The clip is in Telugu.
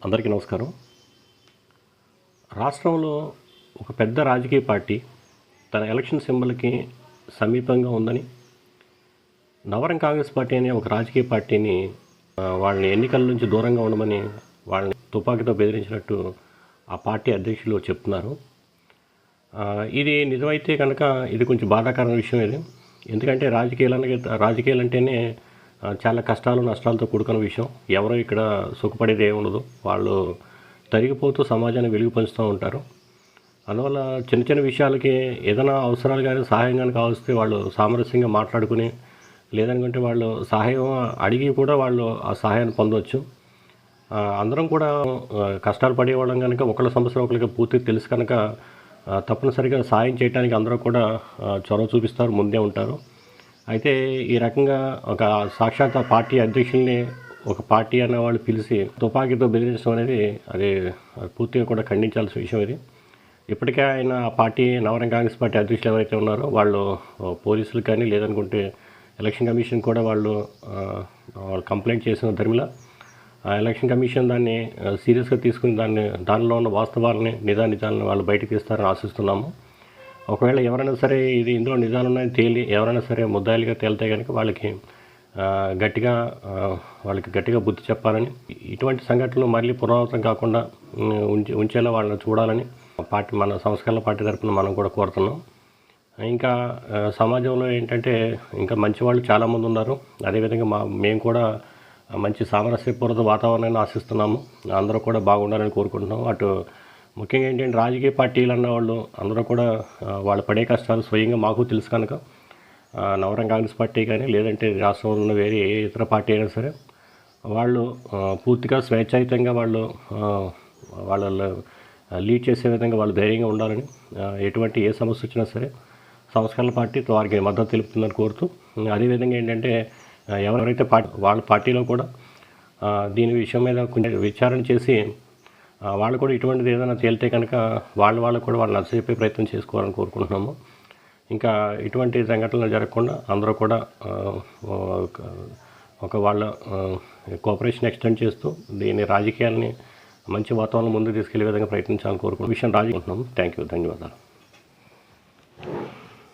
అందరికీ నమస్కారం. రాష్ట్రంలో ఒక పెద్ద రాజకీయ పార్టీ తన ఎలక్షన్ సింబల్కి సమీపంగా ఉందని నవరం కాంగ్రెస్ పార్టీ అనే ఒక రాజకీయ పార్టీని వాళ్ళని ఎన్నికల నుంచి దూరంగా ఉండమని వాళ్ళని తుపాకీతో బెదిరించినట్టు ఆ పార్టీ అధ్యక్షులు చెప్తున్నారు. ఇది నిజమైతే కనుక ఇది కొంచెం బాధాకరమైన విషయం. ఇది ఎందుకంటే రాజకీయాలంటేనే చాలా కష్టాలు నష్టాలతో కూడుకున్న విషయం. ఎవరో ఇక్కడ సుఖపడేది ఏమి ఉండదు. వాళ్ళు తరిగిపోతూ సమాజాన్ని వెలుగు పంచుతూ ఉంటారు. అందువల్ల చిన్న చిన్న విషయాలకి ఏదైనా అవసరాలు కానీ సహాయం కానీ కావస్తే వాళ్ళు సామరస్యంగా మాట్లాడుకుని, లేదనుకుంటే వాళ్ళు సహాయం అడిగి కూడా వాళ్ళు ఆ సహాయాన్ని పొందవచ్చు. అందరం కూడా కష్టాలు పడేవాళ్ళం కనుక ఒకళ్ళ సమస్యలు ఒకరికి పూర్తిగా తెలుసు కనుక తప్పనిసరిగా సాయం చేయడానికి అందరూ కూడా చొరవ చూపిస్తారు, ముందే ఉంటారు. అయితే ఈ రకంగా ఒక సాక్షాత్ పార్టీ అధ్యక్షుల్ని ఒక పార్టీ అనే వాళ్ళు పిలిచి తుపాకీతో బెదిరించడం అనేది అది పూర్తిగా కూడా ఖండించాల్సిన విషయం. ఇది ఇప్పటికే ఆయన ఆ పార్టీ నవరం కాంగ్రెస్ పార్టీ అధ్యక్షులు ఎవరైతే ఉన్నారో వాళ్ళు పోలీసులు కానీ లేదనుకుంటే ఎలక్షన్ కమిషన్ కూడా వాళ్ళు కంప్లైంట్ చేసిన ధర్మిలా ఎలక్షన్ కమిషన్ దాన్ని సీరియస్గా తీసుకుని దానిలో ఉన్న వాస్తవాలని నిజాలను వాళ్ళు బయటకు తీస్తారని ఆశిస్తున్నాము. ఒకవేళ ఎవరైనా సరే ఇందులో నిజాలు ఉన్నాయని తేలి ఎవరైనా సరే ముద్దాయిలుగా తేలితే కనుక వాళ్ళకి గట్టిగా బుద్ధి చెప్పాలని, ఇటువంటి సంఘటనలు మళ్ళీ పునరావృతం కాకుండా ఉంచేలా వాళ్ళని చూడాలని మన సంస్కరణ పార్టీ తరఫున మనం కూడా కోరుతున్నాం. ఇంకా సమాజంలో ఏంటంటే ఇంకా మంచి వాళ్ళు చాలామంది ఉన్నారు. అదేవిధంగా మేము కూడా మంచి సామరస్యపూరిత వాతావరణాన్ని ఆశిస్తున్నాము. అందరూ కూడా బాగుండాలని కోరుకుంటున్నాము. అటు ముఖ్యంగా ఏంటంటే రాజకీయ పార్టీలు అన్న వాళ్ళు అందరూ కూడా వాళ్ళు పడే కష్టాలు స్వయంగా మాకు తెలుసు కనుక నవరం కాంగ్రెస్ పార్టీ కానీ లేదంటే రాష్ట్రంలో ఉన్న వేరే ఏ ఇతర పార్టీ అయినా సరే వాళ్ళు పూర్తిగా స్వేచ్ఛాయుతంగా వాళ్ళు లీడ్ చేసే విధంగా వాళ్ళు ధైర్యంగా ఉండాలని, ఎటువంటి ఏ సమస్య వచ్చినా సరే సంస్కరణ పార్టీ వారికి మద్దతు తెలుపుతుందని కోరుతూ, అదేవిధంగా ఏంటంటే ఎవరైతే వాళ్ళ పార్టీలో కూడా దీని విషయం మీద కొంచెం విచారణ చేసి వాళ్ళు కూడా ఇటువంటిది ఏదైనా తేలితే కనుక వాళ్ళు కూడా వాళ్ళు నచ్చజెప్పే ప్రయత్నం చేసుకోవాలని కోరుకుంటున్నాము. ఇంకా ఇటువంటి సంఘటనలు జరగకుండా అందరూ కూడా వాళ్ళ కోఆపరేషన్ ఎక్స్టెండ్ చేస్తూ దీని రాజకీయాలని మంచి వాతావరణం ముందుకు తీసుకెళ్లే విధంగా ప్రయత్నించాలని కోరుకుంటున్నాం. థ్యాంక్ యూ, ధన్యవాదాలు.